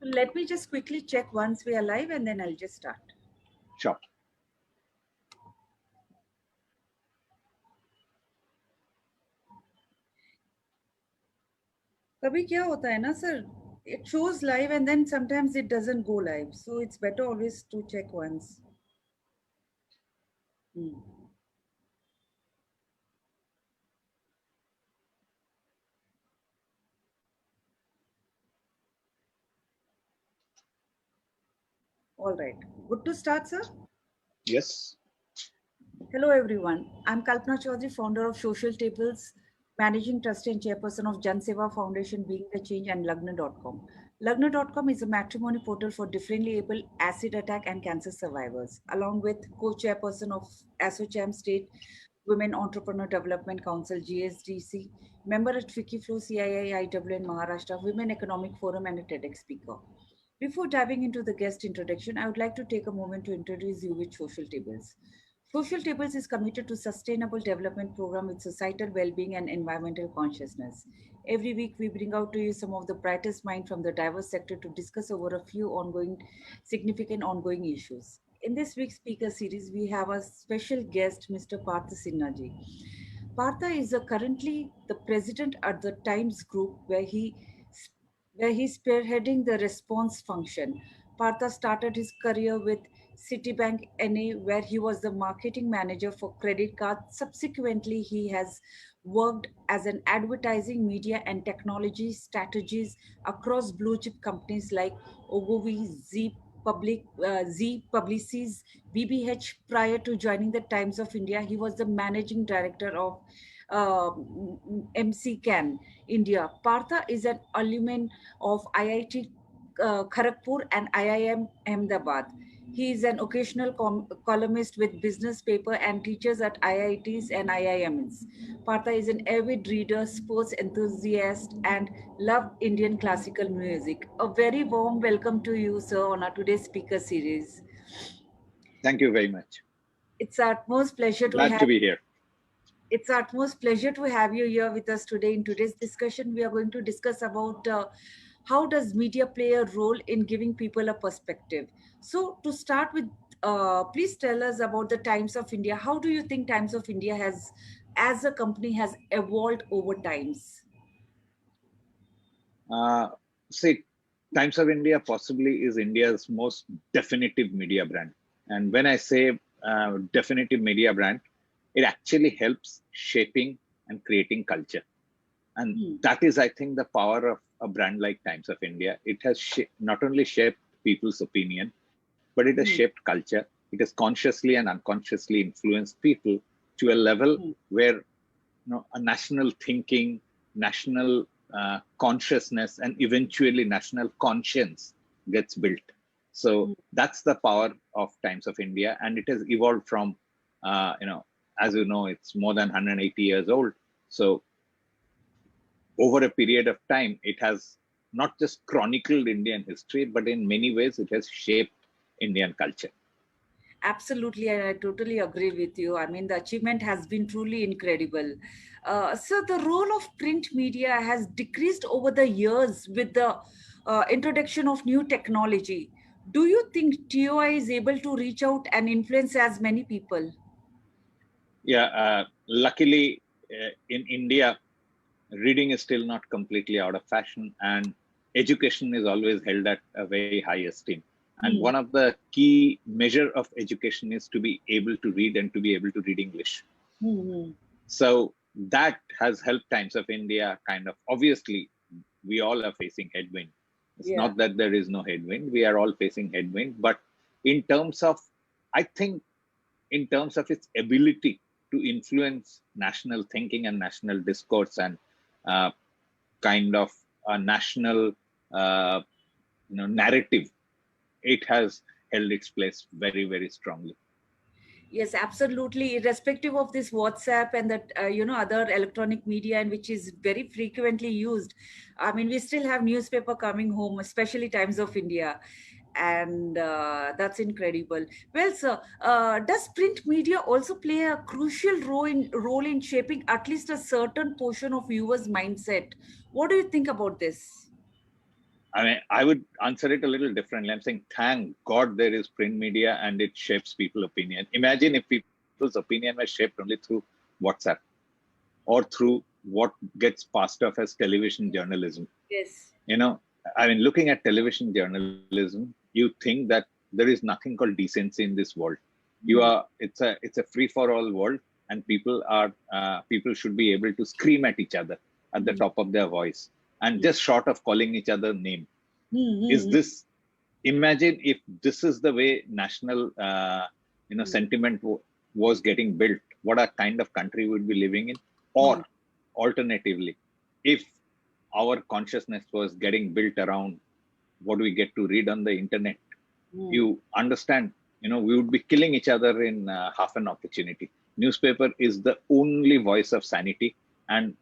Let me just quickly check once we are live and then I'll just start. Sure. कभी क्या होता है ना sir, it shows live and then sometimes it doesn't go live, so it's better always to check once. Hmm. All right, good to start, sir. Yes. Hello, everyone. I'm Kalpana Chowdhary, founder of Social Tables, managing trustee and chairperson of Jan Seva Foundation, Being the Change, and Lagna.com. Lagna.com is a matrimony portal for differently able acid attack and cancer survivors, along with co-chairperson of ASSOCHAM State Women Entrepreneur Development Council, GSDC, member at Wikiflow, CII, Maharashtra, Women Economic Forum, and a TEDx speaker. Before diving into the guest introduction, I would like to take a moment to introduce you with Social Tables. Social Tables is committed to sustainable development program with societal well-being and environmental consciousness. Every week, we bring out to you some of the brightest minds from the diverse sector to discuss over a few significant ongoing issues. In this week's speaker series, we have a special guest, Mr. Partha Sinhaji. Partha is currently the president at the Times Group, where he's spearheading the response function. Partha started his career with Citibank NA, where he was the marketing manager for credit cards. Subsequently, he has worked as an advertising, media, and technology strategist across blue chip companies like Ogilvy, Z Publicis, BBH. Prior to joining the Times of India, he was the managing director of uh, MC Can India. Partha is an alumni of IIT Kharagpur and IIM Ahmedabad. He is an occasional columnist with business paper and teaches at IITs and IIMs. Partha is an avid reader, sports enthusiast, and loved Indian classical music. A very warm welcome to you, sir, on our today's speaker series. Thank you very much. It's our utmost pleasure to Glad have to be here. It's our utmost pleasure to have you here with us today. In today's discussion, we are going to discuss about how does media play a role in giving people a perspective. So, to start with, please tell us about the Times of India. How do you think Times of India has, as a company, has evolved over times? Uh, See, Times of India possibly is India's most definitive media brand. And when I say definitive media brand, it actually helps shaping and creating culture. And Hmm. that is, I think, the power of a brand like Times of India. It has not only shaped people's opinion, but it has Hmm. shaped culture. It has consciously and unconsciously influenced people to a level Hmm. where a national thinking, national consciousness, and eventually national conscience gets built. So Hmm. that's the power of Times of India, and it has evolved from, as you know, it's more than 180 years old. So over a period of time, it has not just chronicled Indian history, but in many ways, it has shaped Indian culture. Absolutely, and I totally agree with you. I mean, the achievement has been truly incredible. So, the role of print media has decreased over the years with the introduction of new technology. Do you think TOI is able to reach out and influence as many people? Yeah, luckily in India, reading is still not completely out of fashion, and education is always held at a very high esteem. And Hmm. one of the key measure of education is to be able to read and to be able to read English. Hmm. So that has helped Times of India kind of, obviously, we all are facing headwind. It's Yeah. not that there is no headwind. We are all facing headwind. But in terms of, I think, in terms of its ability to influence national thinking and national discourse and uh, kind of a national uh, narrative, it has held its place very, very strongly. Yes, absolutely. Irrespective of this WhatsApp and that other electronic media, and which is very frequently used. I mean, we still have newspaper coming home, especially Times of India, and that's incredible. Well, sir, does print media also play a crucial role in shaping at least a certain portion of viewers' mindset? What do you think about this? I mean, I would answer it a little differently. I'm saying, thank God there is print media and it shapes people's opinion. Imagine if people's opinion was shaped only through WhatsApp or through what gets passed off as television journalism. Yes. You know, I mean, looking at television journalism, you think that there is nothing called decency in this world. Hmm. It's a free for all world, and people should be able to scream at each other at the Hmm. top of their voice, and Hmm. just short of calling each other name. Hmm. Is Hmm. this, imagine if this is the way national Hmm. sentiment was getting built, what a kind of country we would be living in. Or Hmm. alternatively, if our consciousness was getting built around what we get to read on the internet, Hmm. you understand, we would be killing each other in half an opportunity. Newspaper is the only voice of sanity, and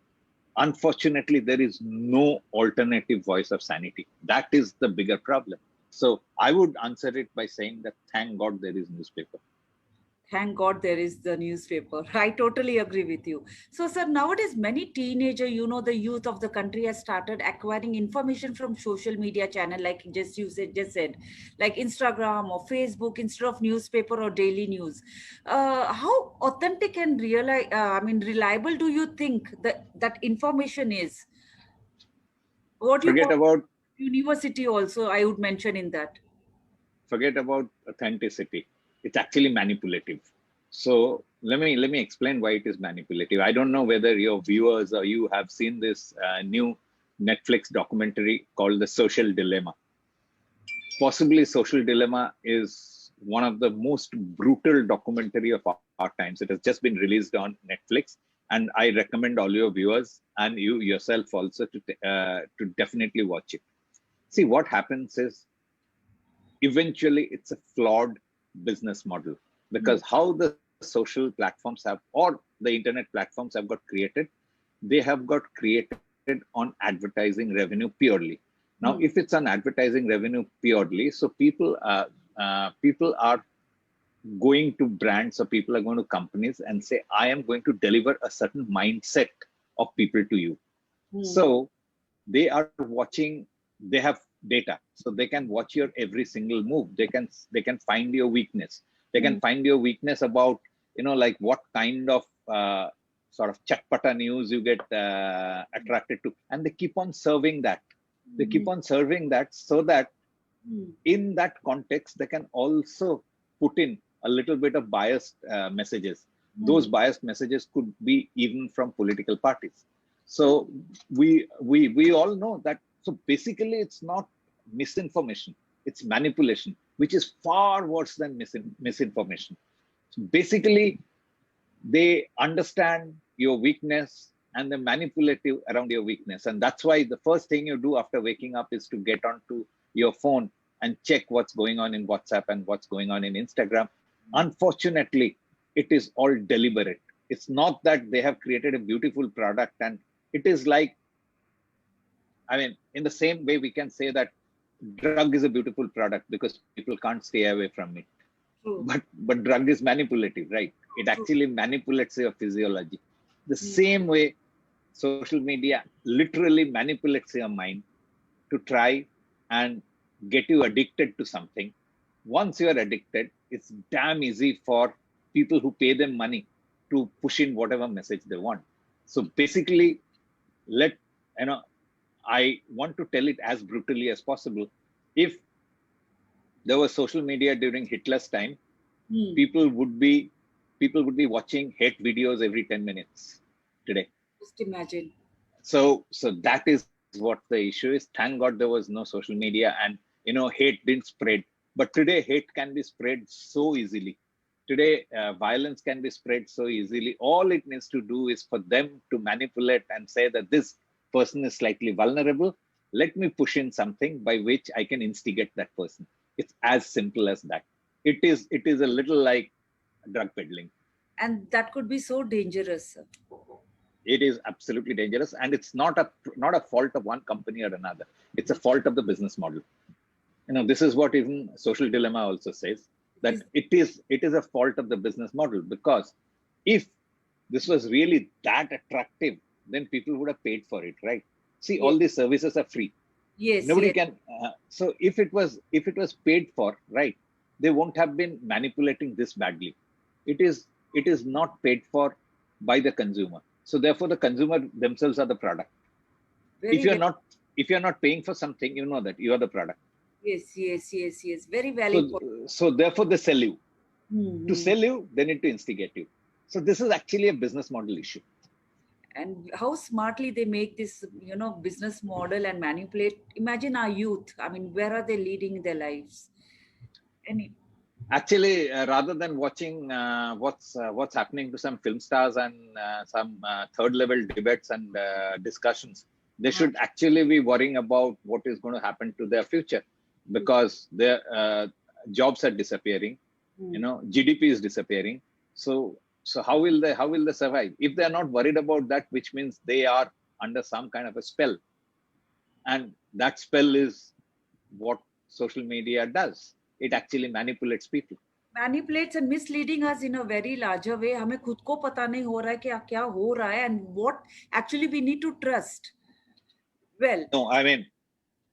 unfortunately there is no alternative voice of sanity. That is the bigger problem. So I would answer it by saying that thank God there is newspaper. Thank God there is the newspaper. I totally agree with you. So, sir, nowadays many teenager, the youth of the country has started acquiring information from social media channel, like just said, like Instagram or Facebook instead of newspaper or daily news. How authentic and reliable do you think that information is? What you forget call about university also, I would mention in that. Forget about authenticity. It's actually manipulative. So let me explain why it is manipulative. I don't know whether your viewers or you have seen this new Netflix documentary called The Social Dilemma. Possibly Social Dilemma is one of the most brutal documentary of our times. It has just been released on Netflix, and I recommend all your viewers and you yourself also to definitely watch it. See, what happens is eventually it's a flawed business model, Hmm. because how the social platforms have, or the internet platforms have got created, they have got created on advertising revenue purely. Now if Hmm. it's on advertising revenue purely, so people are going to brands, or people are going to companies and say, I am going to deliver a certain mindset of people to you. Hmm. So they are watching, they have data, so they can watch your every single move. They can find your weakness. They can Hmm. find your weakness about, like what kind of sort of chatpata news you get attracted to, and they keep on serving that. They Hmm. keep on serving that, so that Hmm. in that context they can also put in a little bit of biased messages. Hmm. Those biased messages could be even from political parties. So we all know that. So basically it's not misinformation, it's manipulation, which is far worse than misinformation. So basically they understand your weakness and they're manipulative around your weakness. And that's why the first thing you do after waking up is to get onto your phone and check what's going on in WhatsApp and what's going on in Instagram. Unfortunately, it is all deliberate. It's not that they have created a beautiful product, and it is like, I mean, in the same way, we can say that drug is a beautiful product because people can't stay away from it. True. But drug is manipulative, right? It True. actually manipulates your physiology. The Hmm. same way social media literally manipulates your mind to try and get you addicted to something. Once you are addicted, it's damn easy for people who pay them money to push in whatever message they want. So basically, let you know, I want to tell it as brutally as possible. If there was social media during Hitler's time, Hmm. people would be people would be watching hate videos every 10 minutes today. Just imagine. So that is what the issue is. Thank God there was no social media, and hate didn't spread. But today hate can be spread so easily. Today violence can be spread so easily. All it needs to do is for them to manipulate and say that this person is slightly vulnerable. Let me push in something by which I can instigate that person. It's as simple as that. It is a little like drug peddling. And that could be so dangerous, sir. It is absolutely dangerous, and it's not a fault of one company or another. It's a fault of the business model. This is what even Social Dilemma also says, It that is. it is a fault of the business model, because if this was really that attractive, then people would have paid for it, right? See, all Yes. these services are free. Yes, Nobody yes. can. So if it was paid for, right, they won't have been manipulating this badly. It is not paid for by the consumer. So therefore, the consumer themselves are the product. If Very, you're very. not if you're not paying for something, you know that you are the product. Yes, yes, yes, yes. Very So valid point. so therefore, they sell you. To Hmm. sell you, they need to instigate you. So this is actually a business model issue. And how smartly they make this, business model and manipulate. Imagine our youth. I mean, where are they leading their lives? Any. Actually, rather than watching what's happening to some film stars and some third level debates and discussions, they uh, should actually be worrying about what is going to happen to their future, because their jobs are disappearing. hmm. GDP is disappearing. So how will they survive if they are not worried about that? Which means they are under some kind of a spell, and that spell is what social media does. It actually manipulates people. Manipulates and misleading us in a very larger way. हमें खुद को पता नहीं हो रहा है कि क्या हो रहा है and what actually we need to trust. Well, No, I mean,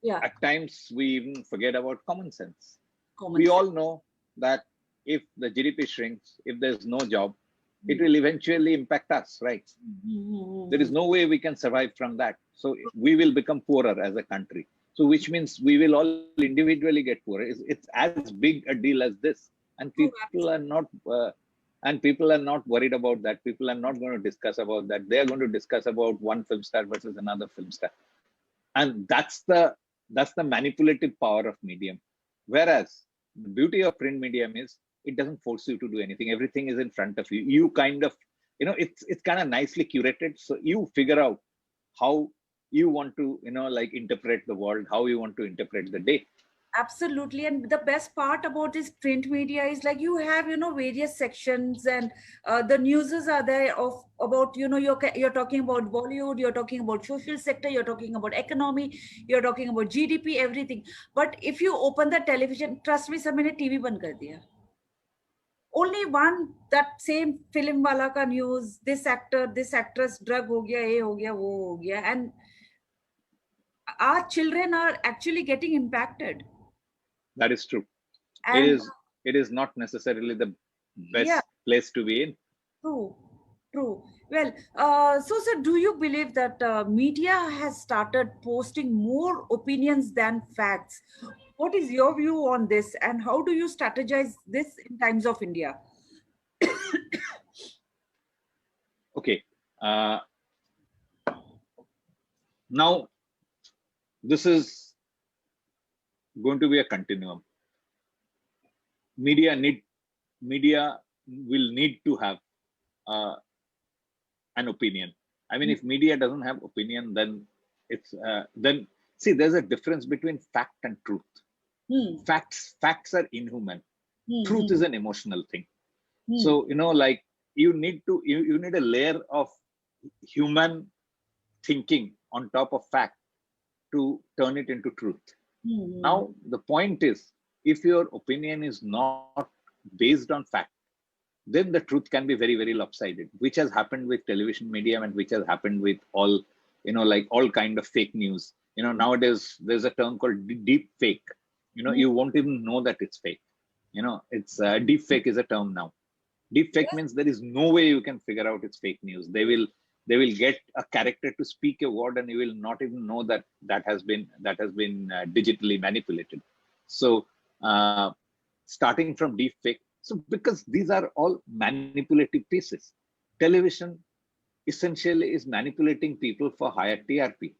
yeah, at times we even forget about common sense. common We sense. all know that if the GDP shrinks, if there's no job, it Hmm. will eventually impact us, right? There is Hmm. no way we can survive from that. So we will become poorer as a country. So which means we will all individually get poorer. It's as big a deal as this, and True, people are not. People are not worried about that. People are not going to discuss about that. They are going to discuss about one film star versus another film star, and that's the manipulative power of medium. Whereas the beauty of print medium is it doesn't force you to do anything. Everything is in front of you. You kind of, it's kind of nicely curated, so you figure out how you want to, like, interpret the world, how you want to interpret the day. absolutely. And the best part about this print media is like you have, various sections, and the newses are there of about, you're talking about Bollywood, you're talking about social sector, you're talking about economy, you're talking about GDP, everything. But if you open the television, trust me, sir, मैंने TV बंद कर दिया. Only one that same film वाला का news, this actor, this actress drug हो गया, ये हो गया, वो हो गया, and our children are actually getting impacted. That is true. it And is it is not necessarily the yeah, best place to be in. true, true. Well, so sir, do you believe that media has started posting more opinions than facts? What is your view on this, and how do you strategize this in times of India? Okay, uh, now this is going to be a continuum. Media will need to have uh, an opinion. I mean, if media doesn't have opinion, then then see, there's a difference between fact and truth. Hmm. Facts are inhuman. Hmm. Truth Hmm. is an emotional thing. Hmm. So like, you need a layer of human thinking on top of fact to turn it into truth. Hmm. Now the point is, if your opinion is not based on fact, then the truth can be very, very lopsided, which has happened with television medium, and which has happened with all, like, all kind of fake news. Nowadays there's a term called deep fake. Hmm. You won't even know that it's fake. It's deep fake is a term now. Deep fake Yes, means there is no way you can figure out it's fake news. They will get a character to speak a word, and you will not even know that that has been digitally manipulated. So starting from deep fake. So because these are all manipulative pieces, television essentially is manipulating people for higher TRP.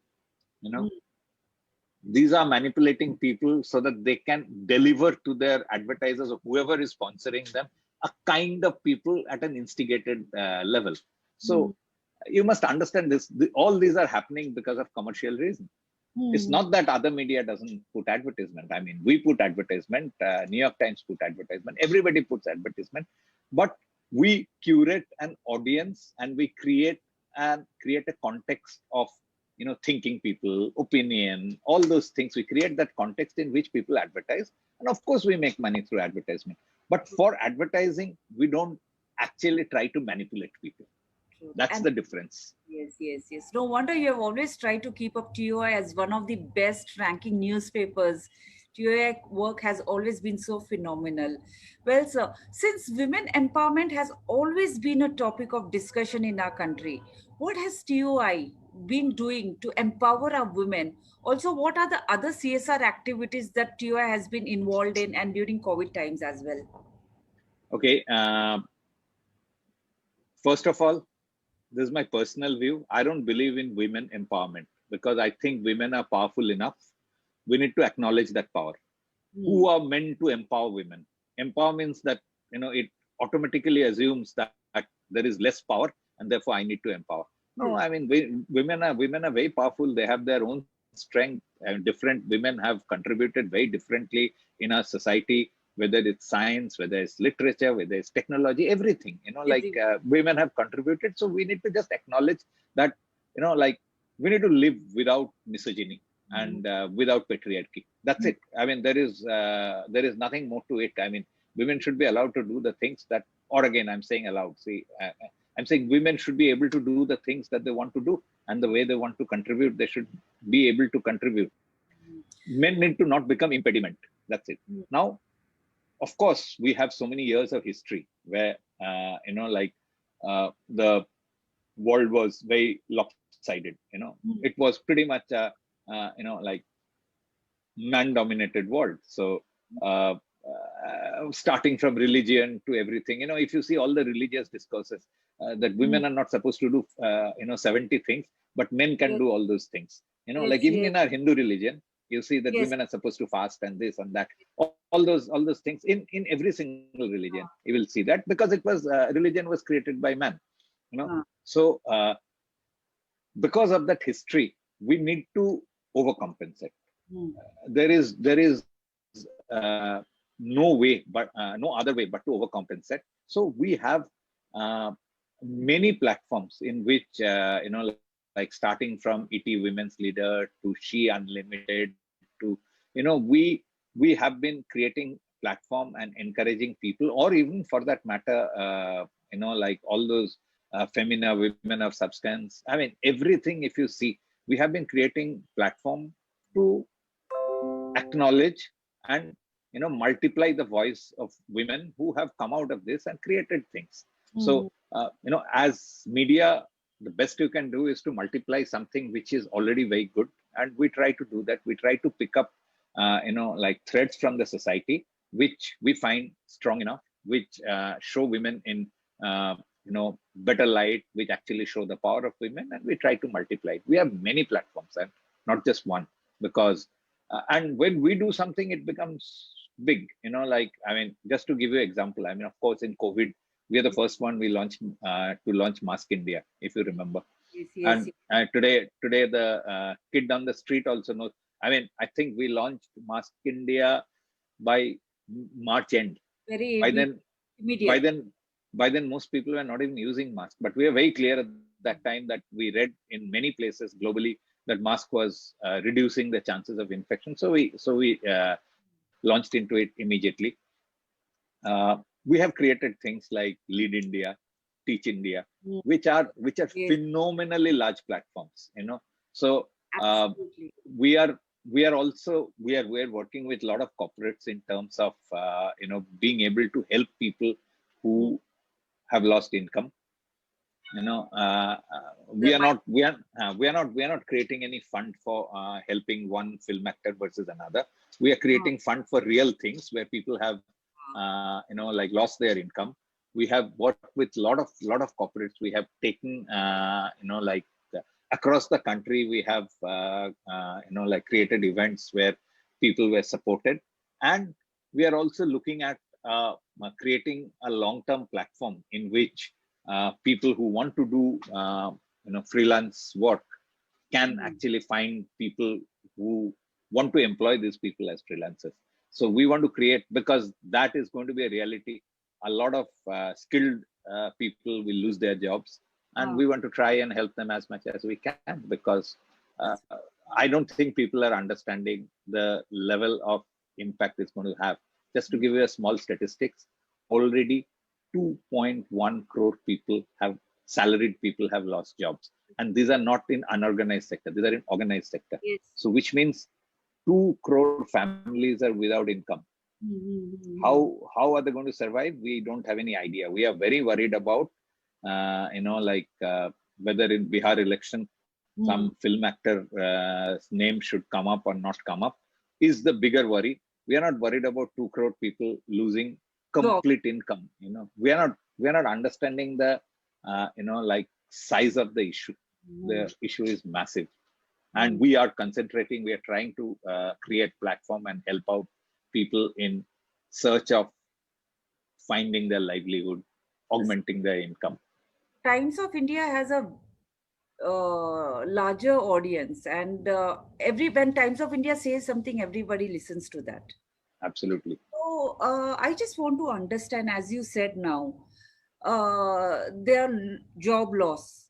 You know, hmm. these are manipulating people so that they can deliver to their advertisers or whoever is sponsoring them a kind of people at an instigated level. Hmm. So you must understand this. All these are happening because of commercial reasons. It's Hmm. not that other media doesn't put advertisement. I mean, we put advertisement. New York Times put advertisement. Everybody puts advertisement, but we curate an audience, and we create a context of, thinking people, opinion, all those things. We create that context in which people advertise, and of course we make money through advertisement. But for advertising, we don't actually try to manipulate people. True. That's And the difference. yes, yes, yes. No wonder you have always tried to keep up TOI as one of the best ranking newspapers. TOI work has always been so phenomenal. Well, sir, since women empowerment has always been a topic of discussion in our country, what has TOI been doing to empower our women? Also, what are the other CSR activities that TOI has been involved in and during COVID times as well? Okay. First of all, this is my personal view. I don't believe in women empowerment because I think women are powerful enough. We need to acknowledge that power. Who Hmm. are meant to empower women? Empower means that it automatically assumes that there is less power and therefore I need to empower. No, Yes. I mean women are very powerful. They have their own strength, and different women have contributed very differently in our society, whether it's science, whether it's literature, whether it's technology, everything. Like Every. women have contributed, so we need to just acknowledge that. Like we need to live without misogyny Mhm. and without patriarchy. That's it. I mean, there is nothing more to it. I mean, women should be allowed to do the things that, or again, I'm saying allowed. See, I'm saying women should be able to do the things that they want to do, and the way they want to contribute, they should be able to contribute. Men need to not become impediment. That's it. Now, of course, we have so many years of history where like the world was very lopsided. It was pretty much like man dominated world. So starting from religion to everything, if you see all the religious discourses, that Mm. women are not supposed to do 70 things, but men can Yes, do all those things. yes, Like even yes, in our Hindu religion, you see that yes. women are supposed to fast and this and that, all those things in every single religion you will see that, because it was religion was created by man. Uh, So because of that history, we need to overcompensate. mm, There is no way, but no other way but to overcompensate. So we have uh, many platforms in which like starting from ET Women's Leader to She Unlimited to we have been creating platform and encouraging people, or even for that matter, like all those femina women of substance. I mean, everything. If you see, we have been creating platform to acknowledge and multiply the voice of women who have come out of this and created things. So mm, as media, the best you can do is to multiply something which is already very good, and we try to do that. We try to pick up like threads from the society which we find strong enough, which show women in better light, which actually show the power of women, and we try to multiply it. We have many platforms and not just one, because and when we do something, it becomes big. Like, I mean, just to give you an example, I mean, of course, in COVID, we are the first one we launched to launch Mask India, if you remember. yes, yes, And yes. today the kid down the street also knows. I mean, I think we launched Mask India by March end. Very By then, by immediate. then, by then, most people were not even using mask. But we were very clear at that time that we read in many places globally that mask was reducing the chances of infection. So we launched into it immediately. We have created things like Lead India, Teach India, Mm, which are yes, phenomenally large platforms. So absolutely. we are we are working with a lot of corporates in terms of being able to help people Mm. who have lost income. We The are my, not we are not creating any fund for helping one film actor versus another. We are uh, creating fund for real things where people have like lost their income. We have worked with lot of corporates. We have taken like across the country. We have like created events where people were supported, and we are also looking at creating a long-term platform in which people who want to do freelance work can mm, actually find people who want to employ these people as freelancers. So we want to create, because that is going to be a reality. A lot of skilled people will lose their jobs, and uh, we want to try and help them as much as we can, because uh, that's, I don't think people are understanding the level of impact it's going to have. Just to mm, give you a small statistics, already 2.1 crore people have salaried people have lost jobs, and these are not in unorganized sector, these are in organized sector. Yes. So which means 2 crore families are without income. How are they going to survive? We don't have any idea. We are very worried about whether in Bihar election some film actor name should come up or not come up is the bigger worry. We are not worried about 2 crore people losing complete income. We are not understanding the size of the issue. The issue is massive, and we are concentrating. We are trying to create platform and help out people in search of finding their livelihood, augmenting their income. Times of India has a larger audience, and when Times of India says something, everybody listens to that. Absolutely. So I just want to understand, as you said now, their job loss.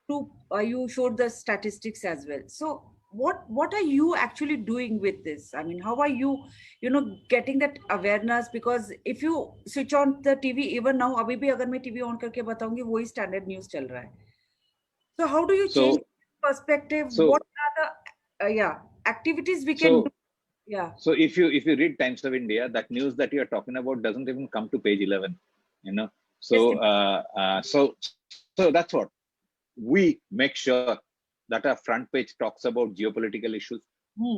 You showed the statistics as well. So what are you actually doing with this? I mean, how are you, getting that awareness? Because if you switch on the TV, even now, abhi bhi agar main TV on karke bataungi, wohi standard news chal raha hai. So how do you change perspective? What are the activities we can do? Yeah. So if you read Times of India, that news that you are talking about doesn't even come to page 11. So so that's what we make sure that our front page talks about geopolitical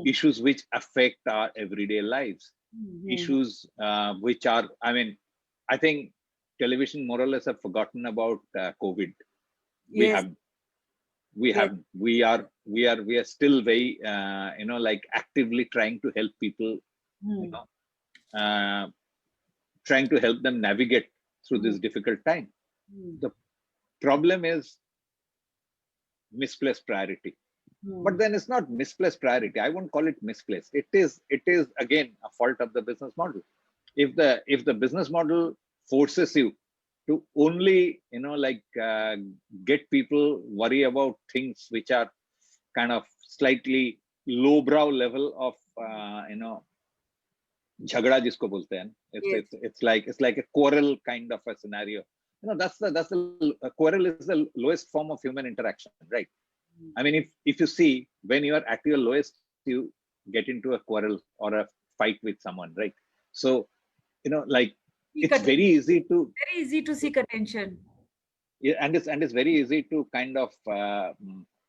issues which affect our everyday lives, issues which are, I think television more or less have forgotten about COVID. Yes. We are still very actively trying to help people, trying to help them navigate through this difficult time. The problem is misplaced priority. But then it's not misplaced priority. I won't call it misplaced. It is again a fault of the business model. If the business model forces you to only get people worry about things which are kind of slightly lowbrow level of jhagda jisko bolte hain. It's like a quarrel kind of a scenario. That's the quarrel is the lowest form of human interaction, right? I mean, if you see, when you are at your lowest, you get into a quarrel or a fight with someone, right? So it's very easy to seek attention. Yeah, and it's very easy to kind of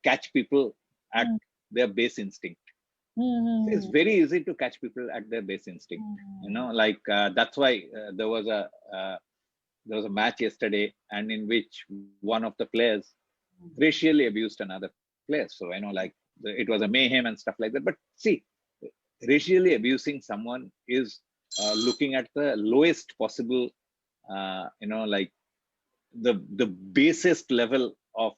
catch people at their base instinct. It's very easy to catch people at their base instinct. That's why there was a match yesterday, and in which one of the players racially abused another player. So it was a mayhem and stuff like that. But see, racially abusing someone is looking at the lowest possible, the basest level of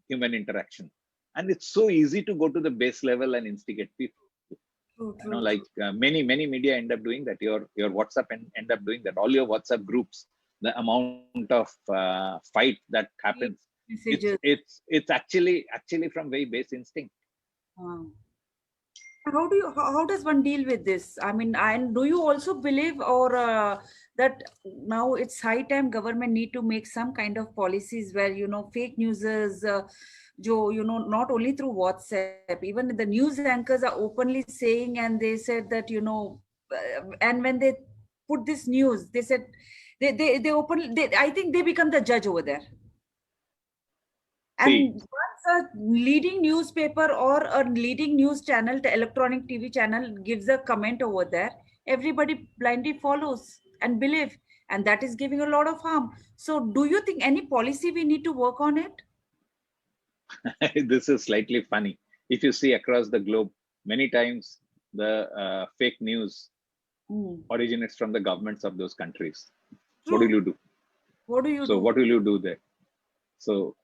human interaction, and it's so easy to go to the base level and instigate people. Many media end up doing that. Your WhatsApp end up doing that. All your WhatsApp groups, the amount of fight that happens, it's actually from very base instinct. How does one deal with this? I mean, and do you also believe that now it's high time government need to make some kind of policies where fake news is not only through WhatsApp, even the news anchors are openly saying, and they said that and when they put this news, they said they openly, I think they become the judge over there. And once a leading newspaper or a leading news channel, the electronic TV channel gives a comment over there, everybody blindly follows and believe, and that is giving a lot of harm. So do you think any policy we need to work on it? This is slightly funny. If you see across the globe, many times the fake news originates from the governments of those countries. True. What will you do? What do you do? So what will you do there? So,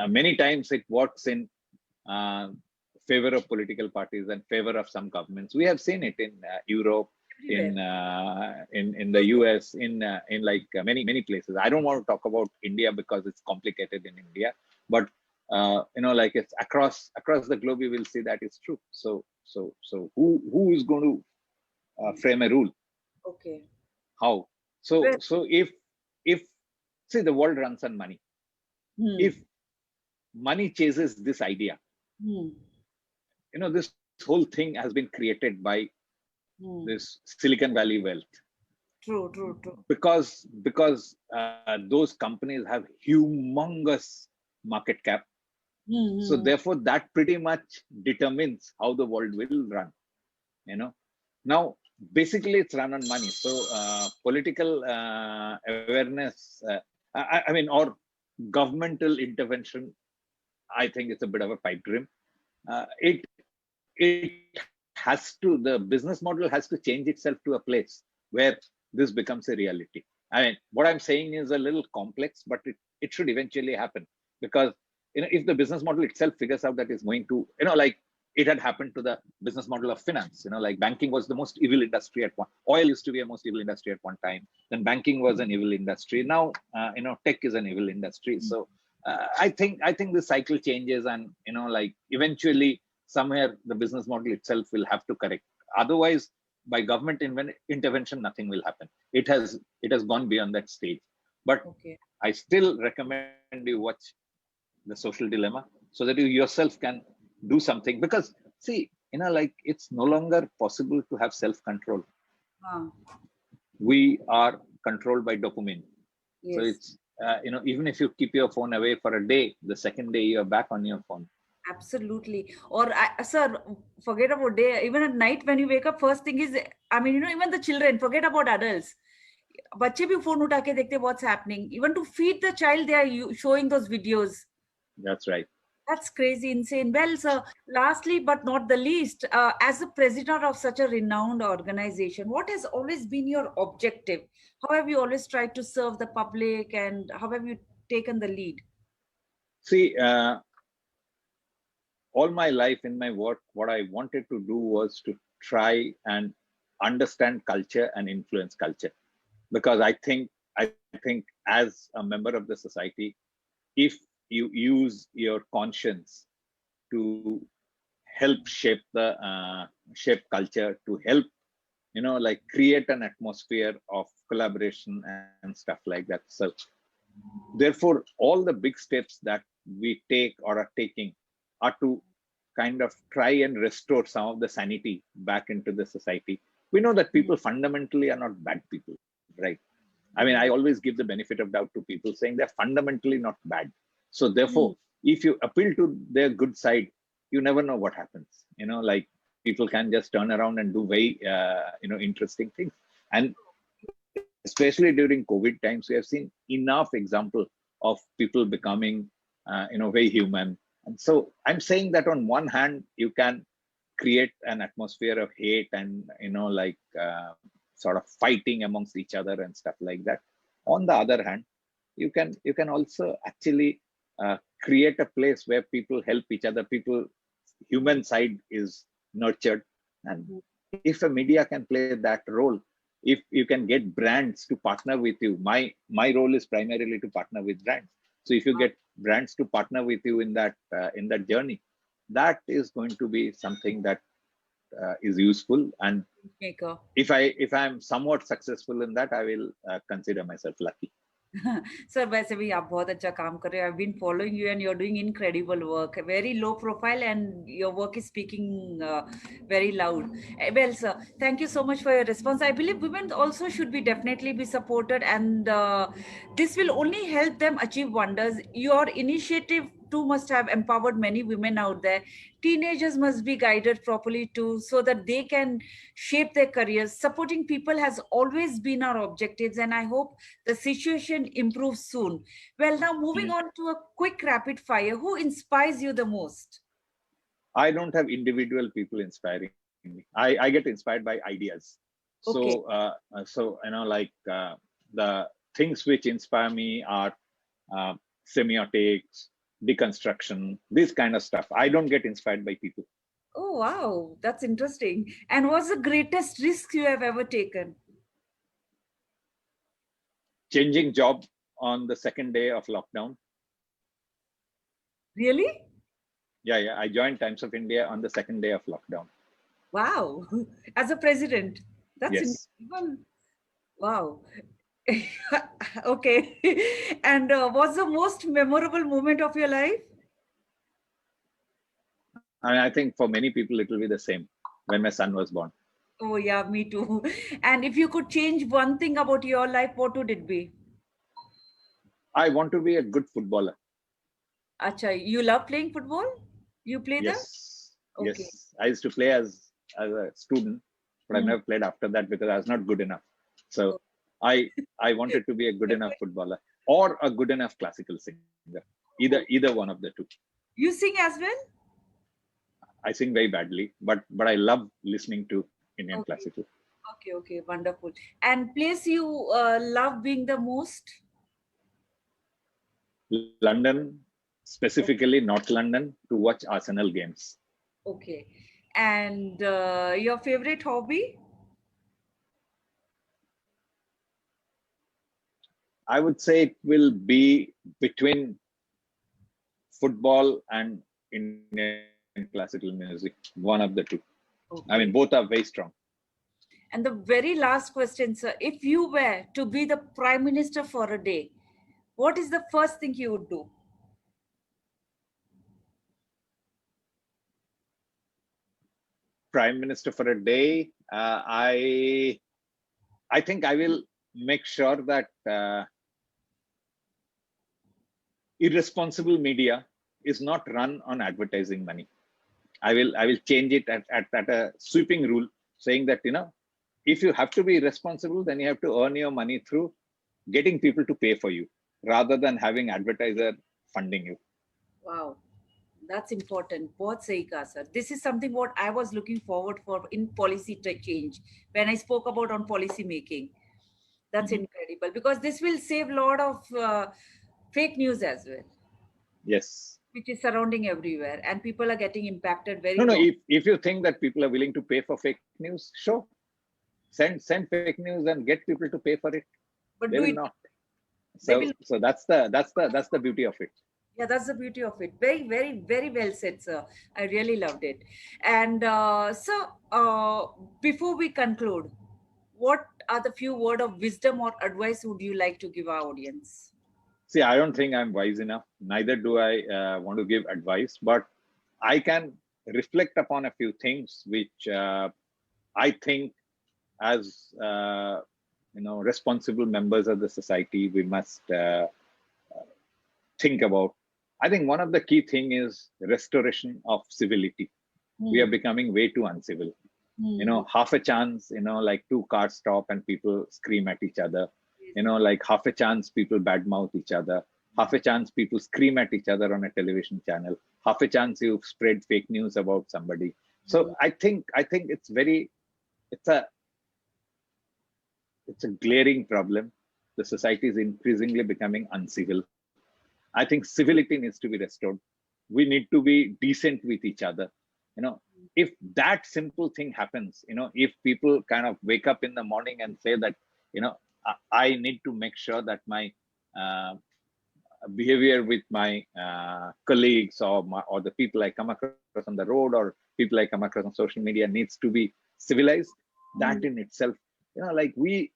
many times it works in favor of political parties and favor of some governments. We have seen it in Europe, in the US, in many places. I don't want to talk about India because it's complicated in India, but it's across the globe. You will see that it's true. So who is going to frame a rule? Okay. How? So if see, the world runs on money. Hmm. If money chases this idea, Hmm. this whole thing has been created by Hmm. this Silicon Valley wealth, True, true, true. because those companies have humongous market cap. So Hmm. therefore, that pretty much determines how the world will run. You know, now basically it's run on money. So political awareness, I mean, or governmental intervention, I think it's a bit of a pipe dream. It has to, the business model has to change itself to a place where this becomes a reality. I mean, what I'm saying is a little complex, but it should eventually happen, because if the business model itself figures out that it's going to, like it had happened to the business model of finance. Like banking was the most evil industry at one. Oil used to be a most evil industry at one time. Then banking was an evil industry. Now, tech is an evil industry. So I think the cycle changes, and like eventually somewhere the business model itself will have to correct. Otherwise, by government intervention, nothing will happen. It has gone beyond that stage. But Okay. I still recommend you watch the Social Dilemma, so that you yourself can do something. Because see, like it's no longer possible to have self-control. Ah, We are controlled by dopamine. So yes. it's even if you keep your phone away for a day, the second day you're back on your phone. Absolutely. Or, sir, forget about day. Even at night when you wake up, first thing is, I mean, even the children, forget about adults. बच्चे भी phone उठा के देखते what's happening. Even to feed the child, they are showing those videos. That's right. That's crazy, insane. Well, sir, lastly but not the least, as the president of such a renowned organization, what has always been your objective? How have you always tried to serve the public, and how have you taken the lead? See, all my life in my work, what I wanted to do was to try and understand culture and influence culture. Because I think as a member of the society, if you use your conscience to help shape culture, to help like create an atmosphere of collaboration and stuff like that. So therefore, all the big steps that we take or are taking are to kind of try and restore some of the sanity back into the society. We know that Mm, people fundamentally are not bad people, right? I mean, I mm, always give the benefit of doubt to people, saying they're fundamentally not bad. So therefore, mm. if you appeal to their good side, you never know what happens. Like people can just turn around and do very interesting things. And especially during COVID times, we have seen enough example of people becoming very human. And so I'm saying that on one hand, you can create an atmosphere of hate and like sort of fighting amongst each other and stuff like that. On the other hand, you can also actually create a place where people help each other. People, Mm, human side is nurtured. And mm. if a media can play that role, if you can get brands to partner with you, my role is primarily to partner with brands. So if you Ah, get brands to partner with you in that journey, that is going to be something that is useful. And maker. if I'm somewhat successful in that, I will consider myself lucky. Sir वैसे भी आप बहुत अच्छा काम कर रहे हो. I've been following you and you're doing incredible work. Very low profile and your work is speaking very loud. Well, sir, thank you so much for your response. I believe women also should be definitely be supported, and this will only help them achieve wonders. Your initiative too must have empowered many women out there. Teenagers must be guided properly too, so that they can shape their careers. Supporting people has always been our objectives, and I hope the situation improves soon. Well, now moving Mm. on to a quick rapid fire. Who inspires you the most? I don't have individual people inspiring me. I get inspired by ideas. So Okay. like the things which inspire me are uh, semiotics, deconstruction, this kind of stuff. I don't get inspired by people. Oh, wow. That's interesting. And what's the greatest risk you have ever taken? Changing job on the second day of lockdown. Really? Yeah, I joined Times of India on the second day of lockdown. Wow. As a president. That's Yes. incredible. Wow. Okay. And what's the most memorable moment of your life? And I think for many people it will be the same when my son was born. Oh, yeah, me too. And if you could change one thing about your life, what would it be? I want to be a good footballer. Acha, you love playing football? You play that? Yes, Okay. yes. I used to play as a student, but I've Hmm. never played after that because I was not good enough. So Oh. I I wanted to be a good enough footballer or a good enough classical singer. Either one of the two. You sing as well? I sing very badly, but I love listening to Indian Okay. classical. Okay, okay, wonderful. And place you love being the most? London, Okay. specifically North London, to watch Arsenal games. Okay. And your favorite hobby? I would say it will be between football and Indian classical music, one of the two. I mean, both Okay. are very strong. And the very last question, sir. If you were to be the prime minister for a day, what is the first thing you would do? Prime Minister for a day, I think I will make sure that irresponsible media is not run on advertising money. I will change it at a sweeping rule saying that if you have to be responsible, then you have to earn your money through getting people to pay for you rather than having advertiser funding you. Wow, that's important. बहुत सही कहा, sir. This is something what I was looking forward for in policy change when I spoke about on policy making. That's Mhm. incredible because this will save a lot of fake news as well, Yes. which is surrounding everywhere, and people are getting impacted No, very no. wrong. If you think that people are willing to pay for fake news, sure, send fake news and get people to pay for it. They But will do it. not. They So will. so that's the beauty of it. Yeah, that's the beauty of it. Very, very, very well said, sir. I really loved it. And before we conclude, what are the few word of wisdom or advice would you like to give our audience? See, I don't think I'm wise enough. Neither do I want to give advice, but I can reflect upon a few things which I think, as responsible members of the society, we must think about. I think one of the key thing is restoration of civility. We are Hmm. becoming way too uncivil. Hmm. Half a chance, like two cars stop and people scream at each other. Yes. Like half a chance people badmouth each other. Half a chance people scream at each other on a television channel. Half a chance you spread fake news about somebody. So Hmm. I think it's a it's a glaring problem. The society is increasingly becoming uncivil. I think civility needs to be restored. We need to be decent with each other. You know, if that simple thing happens, if people kind of wake up in the morning and say that, I need to make sure that my uh, behavior with my colleagues or the people I come across on the road or people I come across on social media needs to be civilized. That Hmm. in itself, like we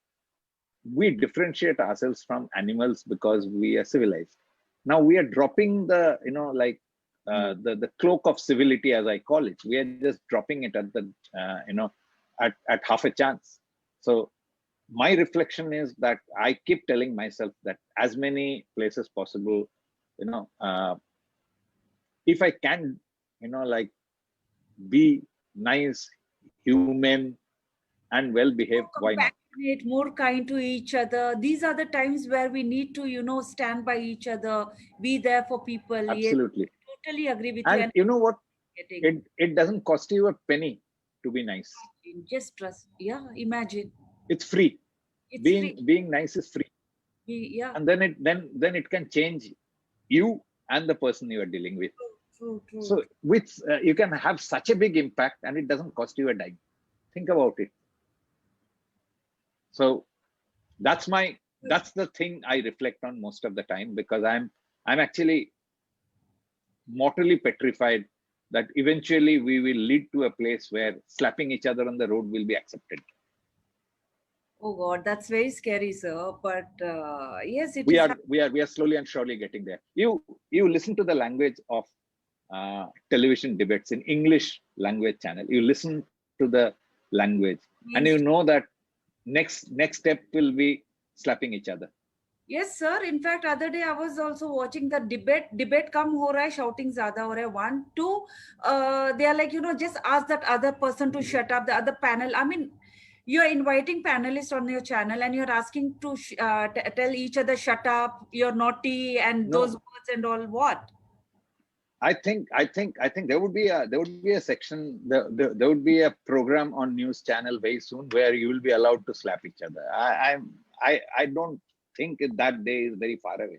differentiate ourselves from animals because we are civilized. Now we are dropping the Hmm. the cloak of civility, as I call it. We are just dropping it at the at half a chance. So my reflection is that I keep telling myself that as many places possible, you know uh, if I can, like be nice, human, and well behaved, More why not? compassionate, more kind to each other. These are the times where we need to, stand by each other, be there for people. Yes, Absolutely. totally agree with you. And And you know what? getting It doesn't cost you a penny to be nice. just trust. Yeah, imagine It's free. it's free. Being nice is free, Yeah, and then it can change you and the person you are dealing with. true, true, So with you can have such a big impact, and it doesn't cost you a dime. Think about it. So that's my true. that's the thing I reflect on most of the time, because I'm actually mortally petrified that eventually we will lead to a place where slapping each other on the road will be accepted. Oh God, that's very scary, sir. But yes, it We is. are we are we are slowly and surely getting there. You listen to the language of television debates in English language channel. You listen to the language, and you know that next step will be slapping each other. Yes, sir. In fact, other day I was also watching the debate. Debate come ho raha hai, shouting zyada ho raha hai. One, two, they are like, just ask that other person to shut up. The other panel. I mean, you're inviting panelists on your channel and you're asking to tell each other, shut up, you're naughty, and those No, words and all. What? I think there would be a section there would be a program on news channel very soon where you will be allowed to slap each other. I don't think that day is very far away.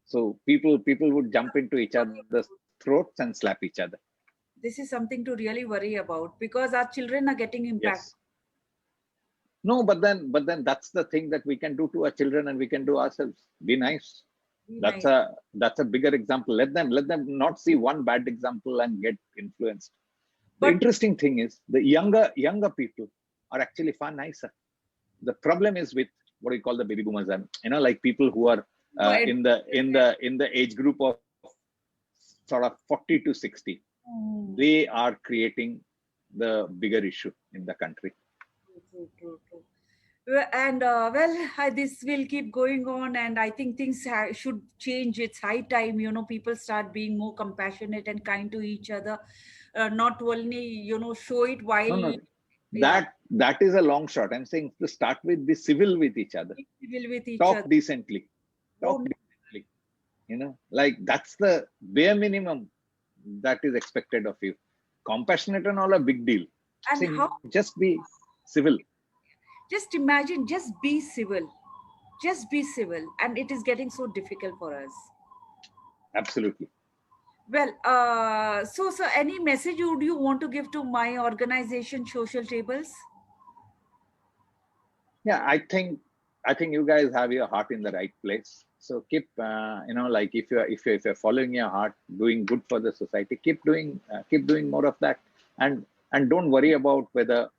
So people would jump into each other's throats and slap each other. This is something to really worry about because our children are getting impacted. Yes. No, but then that's the thing that we can do to our children and we can do ourselves. Be nice. Be That's nice. a bigger example. Let them not see one bad example and get influenced. The But interesting thing is the younger people are actually far nicer. The problem is with what we call the baby boomers, and like people who are who are in the age group of sort of 40 to 60. Mm, They are creating the bigger issue in the country. true, true, true. And this will keep going on, and I think things should change. It's high time, people start being more compassionate and kind to each other, not only show it No, while, no, yeah, that is a long shot. I'm saying to start with, be civil with each other, be civil with each talk other. decently, talk Oh, decently. Like that's the bare minimum that is expected of you. Compassionate and all a big deal. and Saying how? just be civil. Just imagine, just be civil, and it is getting so difficult for us. Absolutely. Well, so any message would you want to give to my organization, Social Tables? Yeah, I think you guys have your heart in the right place. So keep like if you're following your heart, doing good for the society, keep doing more of that. And don't worry about whether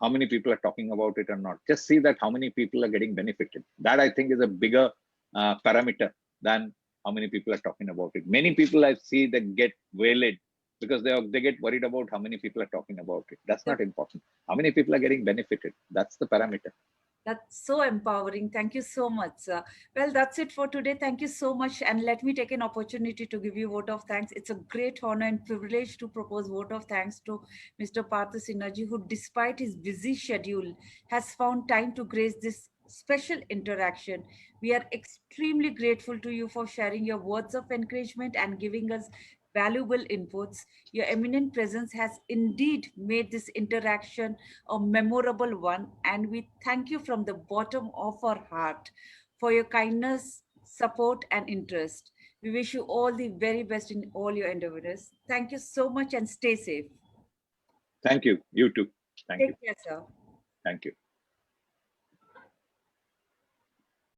how many people are talking about it or not. Just see that how many people are getting benefited. That I think is a bigger parameter than how many people are talking about it. Many people I see that get waylaid because they get worried about how many people are talking about it. That's not important. How many people are getting benefited? That's the parameter. That's so empowering. Thank you so much, sir. Well, that's it for today. Thank you so much. And let me take an opportunity to give you vote of thanks. It's a great honor and privilege to propose vote of thanks to Mr. Partha Sinergy, who, despite his busy schedule, has found time to grace this special interaction. We are extremely grateful to you for sharing your words of encouragement and giving us valuable inputs. Your eminent presence has indeed made this interaction a memorable one, and we thank you from the bottom of our heart for your kindness, support, and interest. We wish you all the very best in all your endeavors. Thank you so much and stay safe. Thank you. You too. Thank you. Take care, sir. Thank you.